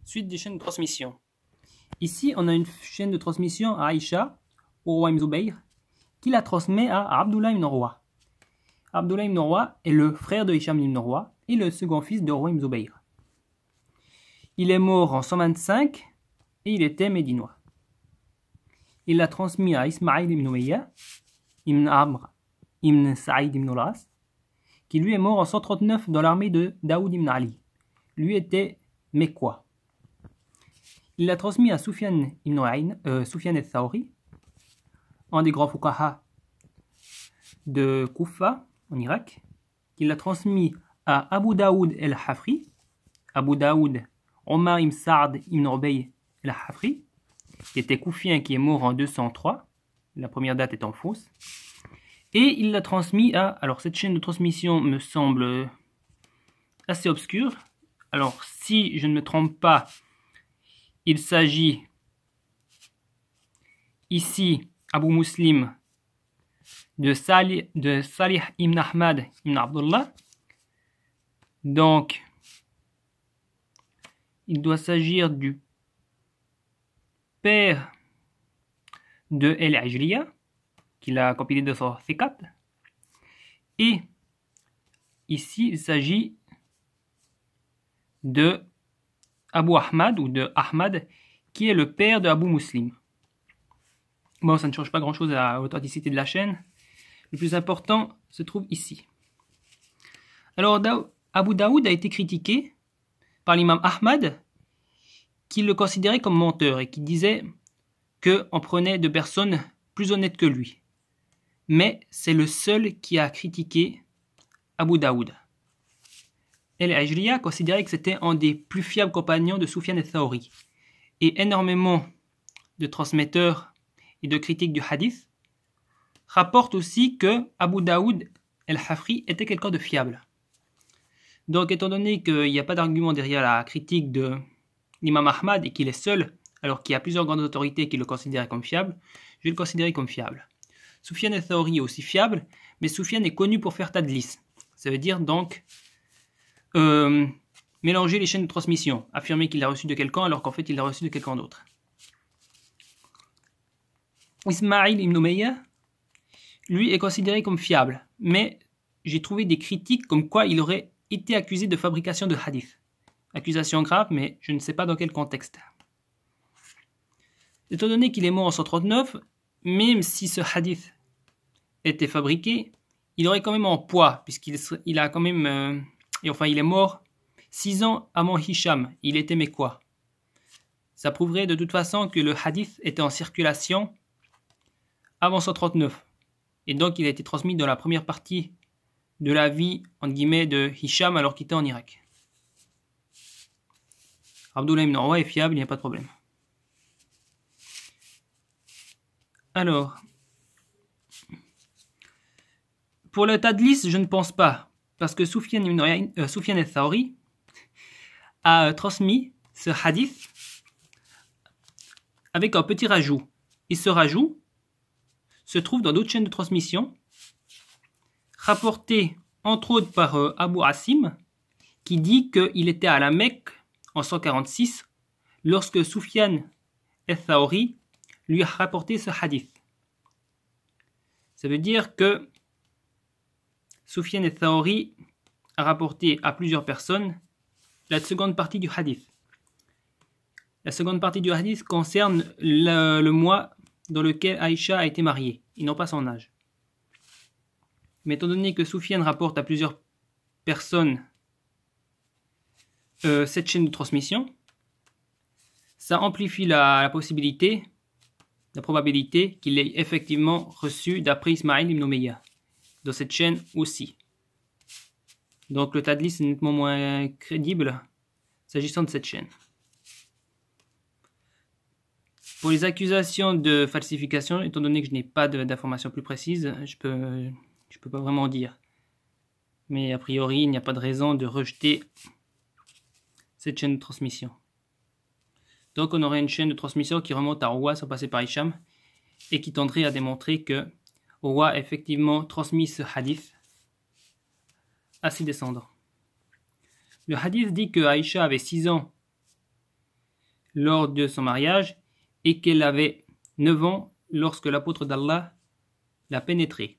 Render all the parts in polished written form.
Suite des chaînes de transmission. Ici, on a une chaîne de transmission à Aïcha, au roi Ibn Zubayr, qui la transmet à Abdullah ibn Urwa. Abdullah ibn Urwa est le frère de Hisham ibn Urwa et le second fils de roi Ibn Zubayr. Il est mort en 125 et il était médinois. Il l'a transmis à Ismaïl ibn Umayya, ibn Amr, ibn Saïd ibn al-As, qui lui est mort en 139 dans l'armée de Daoud ibn Ali. Lui était Mekwa. Il l'a transmis à Soufiane ibn Soufiane al-Thawri, un des grands fuqaha de Koufa, en Irak. Il l'a transmis à Abu Daoud el-Hafri, Abu Daoud Omar ibn Sa'd ibn Ubay el-Hafri, qui était koufien, qui est mort en 203, la première date étant fausse. Et il l'a transmis à... Alors cette chaîne de transmission me semble assez obscure. Alors si je ne me trompe pas, il s'agit ici, Abu Muslim, de Salih ibn Ahmad ibn Abdullah. Donc, il doit s'agir du père de El-Ajliya, qu'il a compilé de son Thiqat. Et ici, il s'agit de Abu Ahmad ou de Ahmad, qui est le père de Abu Muslim. Bon, ça ne change pas grand-chose à l'authenticité de la chaîne. Le plus important se trouve ici. Alors, Abu Daoud a été critiqué par l'imam Ahmad, qui le considérait comme menteur et qui disait qu'on prenait de personnes plus honnêtes que lui. Mais c'est le seul qui a critiqué Abu Daoud. El-Ajliya considérait que c'était un des plus fiables compagnons de Soufiane al-Thawri. Et énormément de transmetteurs et de critiques du hadith rapportent aussi que Abu Daoud el-Hafri était quelqu'un de fiable. Donc, étant donné qu'il n'y a pas d'argument derrière la critique de l'imam Ahmad et qu'il est seul, alors qu'il y a plusieurs grandes autorités qui le considèrent comme fiable, je vais le considérer comme fiable. Soufiane al-Thawri est aussi fiable, mais Soufiane est connu pour faire tadlis. Ça veut dire donc mélanger les chaînes de transmission, affirmer qu'il l'a reçu de quelqu'un alors qu'en fait il l'a reçu de quelqu'un d'autre. Ismaïl ibn Umayya, lui, est considéré comme fiable, mais j'ai trouvé des critiques comme quoi il aurait été accusé de fabrication de hadith. Accusation grave, mais je ne sais pas dans quel contexte. Étant donné qu'il est mort en 139, même si ce hadith était fabriqué, il aurait quand même un poids, puisqu'il a quand même... il est mort 6 ans avant Hisham, il était Mekwa. Ça prouverait de toute façon que le hadith était en circulation avant 139. Et donc il a été transmis dans la première partie de la vie, entre guillemets, de Hisham alors qu'il était en Irak. Abdullah ibn Urwa est fiable, il n'y a pas de problème. Alors, pour le tadlis, je ne pense pas, parce que Soufiane al-Thawri a transmis ce hadith avec un petit rajout. Et ce rajout se trouve dans d'autres chaînes de transmission, rapporté entre autres par Abu Asim, qui dit qu'il était à la Mecque en 146 lorsque Soufiane al-Thawri lui a rapporté ce hadith. Ça veut dire que Soufiane al-Thawri a rapporté à plusieurs personnes la seconde partie du hadith. La seconde partie du hadith concerne le mois dans lequel Aïcha a été mariée, et non pas son âge. Mais étant donné que Soufiane rapporte à plusieurs personnes cette chaîne de transmission, ça amplifie la possibilité, la probabilité qu'il ait effectivement reçu d'après Ismaïl ibn Umayya, dans cette chaîne aussi. Donc le tadlis est nettement moins crédible s'agissant de cette chaîne. Pour les accusations de falsification, étant donné que je n'ai pas d'informations plus précises, je peux pas vraiment dire. Mais a priori, il n'y a pas de raison de rejeter cette chaîne de transmission. Donc on aurait une chaîne de transmission qui remonte à Urwa sans passer par Hisham et qui tendrait à démontrer que Urwa a effectivement transmis ce hadith à ses descendants. Le hadith dit que Aïcha avait 6 ans lors de son mariage et qu'elle avait 9 ans lorsque l'apôtre d'Allah l'a pénétrée.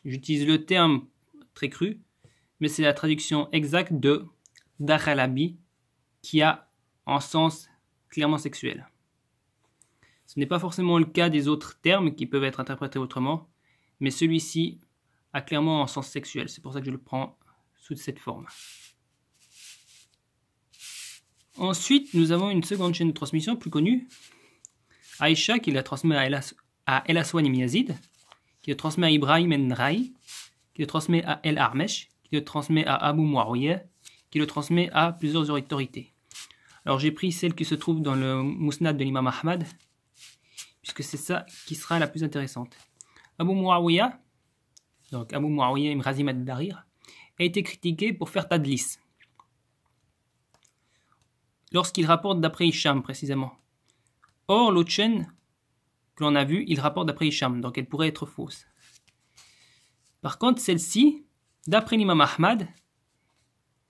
J'utilise le terme très cru, mais c'est la traduction exacte de Dakhalabi qui a un sens clairement sexuel. Ce n'est pas forcément le cas des autres termes qui peuvent être interprétés autrement, mais celui-ci a clairement un sens sexuel. C'est pour ça que je le prends sous cette forme. Ensuite, nous avons une seconde chaîne de transmission plus connue, Aïcha, qui la transmet à El Aswan ibn Yazid, qui le transmet à Ibrahim al-Nakhai, qui le transmet à El Armesh, qui le transmet à Abu Muawiyah, qui le transmet à plusieurs autorités. Alors j'ai pris celle qui se trouve dans le Musnad de l'imam Ahmad, puisque c'est ça qui sera la plus intéressante. Abu Muawiyah, donc Abu Muawiyah ibn Razim ad-Darir, a été critiqué pour faire tadlis, lorsqu'il rapporte d'après Hicham précisément. Or, l'autre chaîne que l'on a vue, il rapporte d'après Hicham, donc elle pourrait être fausse. Par contre, celle-ci, d'après l'imam Ahmad,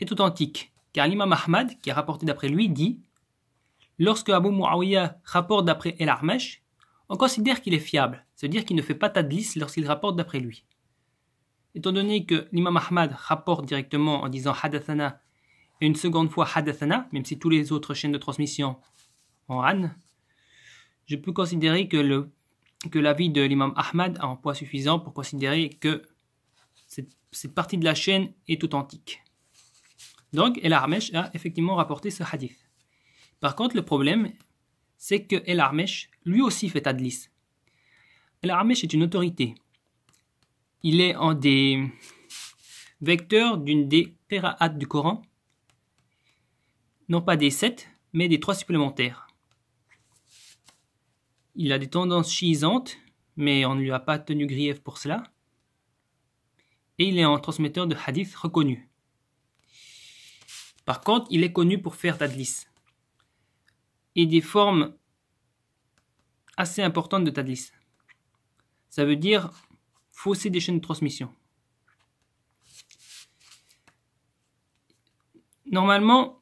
est authentique, car l'imam Ahmad, qui a rapporté d'après lui, dit « Lorsque Abu Muawiyah rapporte d'après El Armesh, on considère qu'il est fiable, c'est-à-dire qu'il ne fait pas tadlis lorsqu'il rapporte d'après lui. » Étant donné que l'imam Ahmad rapporte directement en disant « Hadathana » et une seconde fois « Hadathana », même si toutes les autres chaînes de transmission ont « an », je peux considérer que l'avis de l'imam Ahmad a un poids suffisant pour considérer que cette partie de la chaîne est authentique. Donc, El Armesh a effectivement rapporté ce hadith. Par contre, le problème, c'est que El Armesh, lui aussi fait tadlis. El Armesh est une autorité. Il est un des vecteurs d'une des qira'at du Coran, non pas des 7, mais des 3 supplémentaires. Il a des tendances chiisantes, mais on ne lui a pas tenu grief pour cela. Et il est un transmetteur de hadith reconnu. Par contre, il est connu pour faire tadlis. Et des formes assez importantes de tadlis. Ça veut dire fausser des chaînes de transmission. Normalement,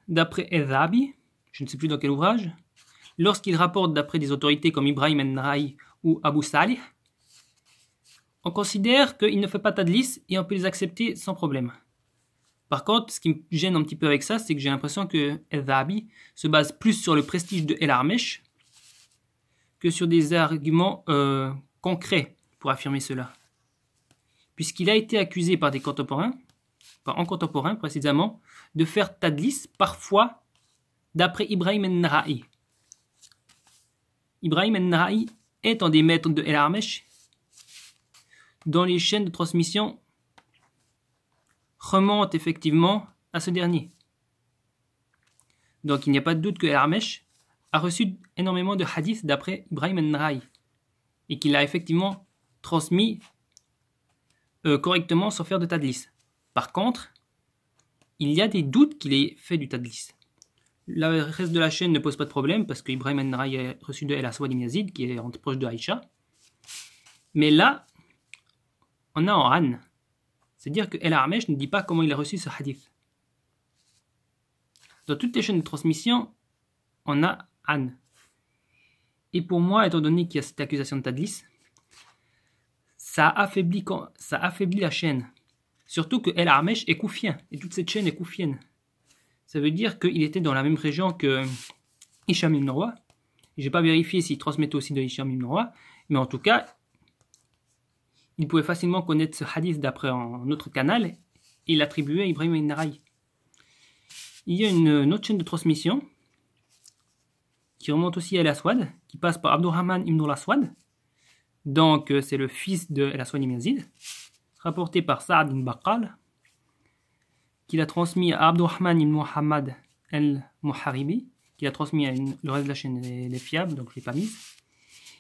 d'après El-Zahabi, je ne sais plus dans quel ouvrage, lorsqu'il rapporte d'après des autorités comme Ibrahim al-Nakhai ou Abu Salih, on considère qu'il ne fait pas tadlis et on peut les accepter sans problème. Par contre, ce qui me gêne un petit peu avec ça, c'est que j'ai l'impression que El-Zahabi se base plus sur le prestige de El Armesh que sur des arguments concrets pour affirmer cela. Puisqu'il a été accusé par des contemporains, un contemporain précisément, de faire tadlis parfois d'après Ibrahim al-Nakhai. Ibrahim al-Nakhai est un des maîtres de El Armesh dont les chaînes de transmission remontent effectivement à ce dernier. Donc il n'y a pas de doute que El Armesh a reçu énormément de hadiths d'après Ibrahim al-Nakhai et qu'il a effectivement transmis correctement sans faire de tadlis. Par contre, il y a des doutes qu'il ait fait du tadlis. Le reste de la chaîne ne pose pas de problème parce que Ibrahim al-Nakhai a reçu de El Aswad ibn Yazid qui est proche de Aïcha. Mais là, on a un an. C'est-à-dire que El Armesh ne dit pas comment il a reçu ce hadith. Dans toutes les chaînes de transmission, on a an. Et pour moi, étant donné qu'il y a cette accusation de tadlis, ça affaiblit la chaîne. Surtout que El Armesh est koufien, et toute cette chaîne est koufienne. Ça veut dire qu'il était dans la même région que Hicham ibn Urwa. Je n'ai pas vérifié s'il transmettait aussi de Hicham ibn Urwa, mais en tout cas, il pouvait facilement connaître ce hadith d'après un autre canal et l'attribuer à Ibrahim al-Nakhai. Il y a une autre chaîne de transmission qui remonte aussi à El-Aswad, qui passe par Abdurrahman ibn al-Aswad. Donc c'est le fils de El-Aswad ibn Yazid, rapporté par Sa'ad ibn Baqqal, qui l'a transmis à Abdurrahman ibn Muhammad al-Muharibi, qui l'a transmis à le reste de la chaîne est fiable, donc je ne l'ai pas mise,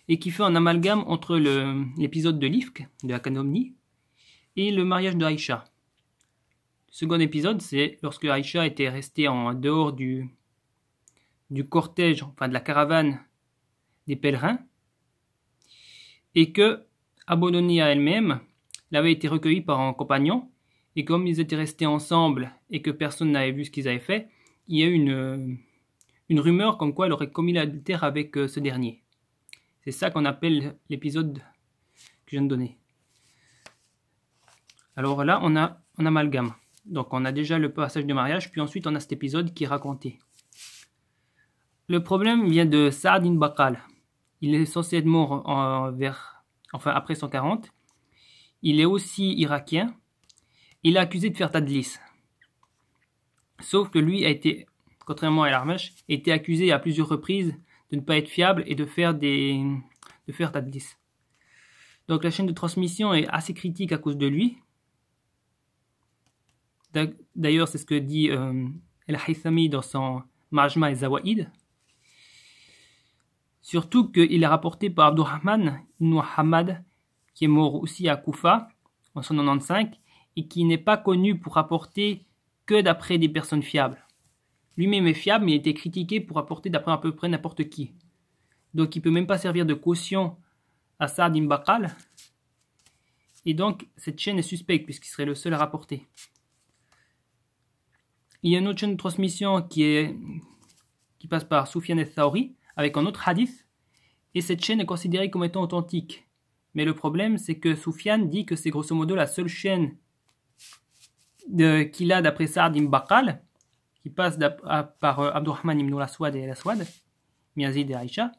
et qui fait un amalgame entre l'épisode de l'Ifk, de la calomnie, et le mariage de Aïcha. Le second épisode, c'est lorsque Aïcha était restée en dehors du cortège, enfin de la caravane des pèlerins, et que, abandonnée à elle-même, elle avait été recueillie par un compagnon, et comme ils étaient restés ensemble et que personne n'avait vu ce qu'ils avaient fait, il y a eu une une rumeur comme quoi elle aurait commis l'adultère avec ce dernier. C'est ça qu'on appelle l'épisode que je viens de donner. Alors là, on amalgame. Donc on a déjà le passage de mariage, puis ensuite on a cet épisode qui est raconté. Le problème vient de Saad ibn Baqal. Il est censé être mort après 140. Il est aussi irakien. Il est accusé de faire tadlis. Sauf que lui a été, contrairement à El-Armash, a été accusé à plusieurs reprises de ne pas être fiable et de faire tadlis. Donc la chaîne de transmission est assez critique à cause de lui. D'ailleurs, c'est ce que dit El-Haythami dans son Majma el-Zawaïd. Surtout qu'il est rapporté par Abdurrahman ibn Muhammad, qui est mort aussi à Koufa en 195 et qui n'est pas connu pour rapporter que d'après des personnes fiables. Lui-même est fiable, mais il a été critiqué pour rapporter d'après à peu près n'importe qui. Donc il ne peut même pas servir de caution à Saad ibn Baqal. Et donc cette chaîne est suspecte puisqu'il serait le seul à rapporter. Il y a une autre chaîne de transmission qui passe par Soufiane al-Thawri avec un autre hadith. Et cette chaîne est considérée comme étant authentique. Mais le problème, c'est que Soufiane dit que c'est grosso modo la seule chaîne qu'il a d'après Saad ibn Baqal, qui passe par Abdurrahman ibn al-Aswad et al-Aswad, Yazid et Aïcha,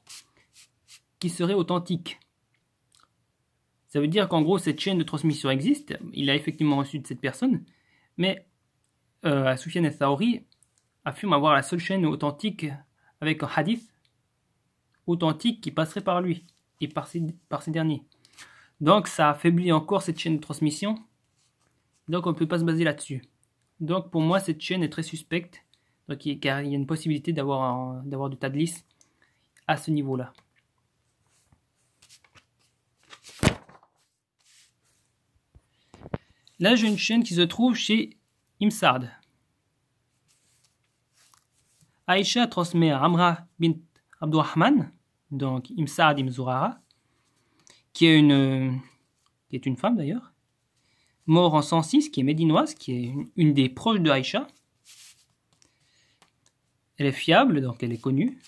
qui serait authentique. Ça veut dire qu'en gros, cette chaîne de transmission existe. Il a effectivement reçu de cette personne. Mais Soufiane al-Thawri affirme avoir la seule chaîne authentique avec un hadith authentique qui passerait par lui et par ces derniers. Donc ça affaiblit encore cette chaîne de transmission. Donc on ne peut pas se baser là-dessus. Donc pour moi cette chaîne est très suspecte. Donc, car il y a une possibilité d'avoir du tadlis à ce niveau-là. Là j'ai une chaîne qui se trouve chez Imsad. Aïcha transmet à Amra bint Abdurrahman, donc Imsad ibn Zurara, qui est une femme d'ailleurs, mort en 106, qui est médinoise, qui est une des proches de Aïcha. Elle est fiable, donc elle est connue.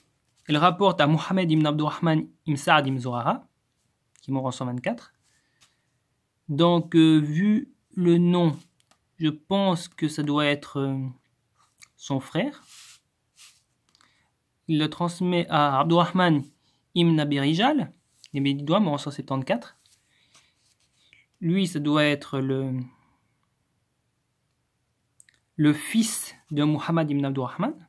Elle rapporte à Mohammed ibn Abdurrahman Imsad ibn Zurara, qui est mort en 124. Donc, vu le nom, je pense que ça doit être son frère. Il le transmet à Abdurrahman ibn Abi Rijal, les Médinois, mort en 174. Lui, ça doit être le fils de Muhammad ibn Abdurrahman.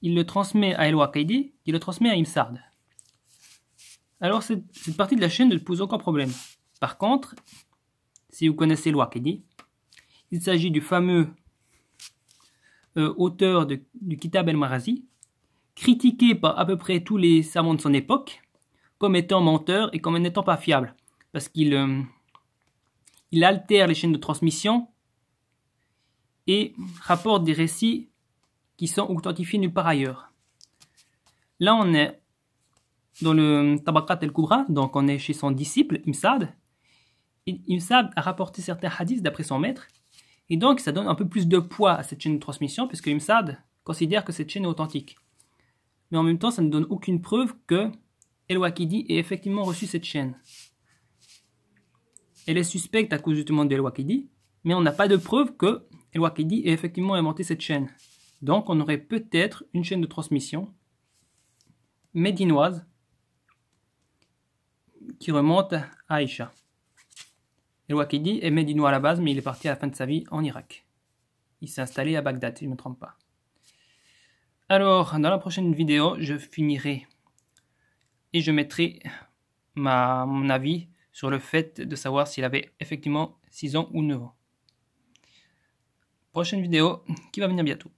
Il le transmet à El-Waqidi, qui le transmet à Imsad. Alors, cette partie de la chaîne ne pose aucun problème. Par contre, si vous connaissez El-Waqidi, il s'agit du fameux auteur du Kitab el-Marazi, critiqué par à peu près tous les savants de son époque, comme étant menteur et comme n'étant pas fiable. Parce qu'il altère les chaînes de transmission et rapporte des récits qui sont authentifiés nulle part ailleurs. Là, on est dans le Tabaqat el-Kubra, donc on est chez son disciple, Imsad. Et Imsad a rapporté certains hadiths d'après son maître, et donc ça donne un peu plus de poids à cette chaîne de transmission, puisque Imsad considère que cette chaîne est authentique. Mais en même temps, ça ne donne aucune preuve que El-Waqidi ait effectivement reçu cette chaîne. Elle est suspecte à cause justement d'El-Waqidi, mais on n'a pas de preuve que El-Waqidi ait effectivement inventé cette chaîne. Donc on aurait peut-être une chaîne de transmission médinoise qui remonte à Aïcha. El-Waqidi est médinois à la base, mais il est parti à la fin de sa vie en Irak. Il s'est installé à Bagdad, si je ne me trompe pas. Alors, dans la prochaine vidéo, je finirai et je mettrai mon avis sur le fait de savoir s'il avait effectivement 6 ans ou 9 ans. Prochaine vidéo qui va venir bientôt.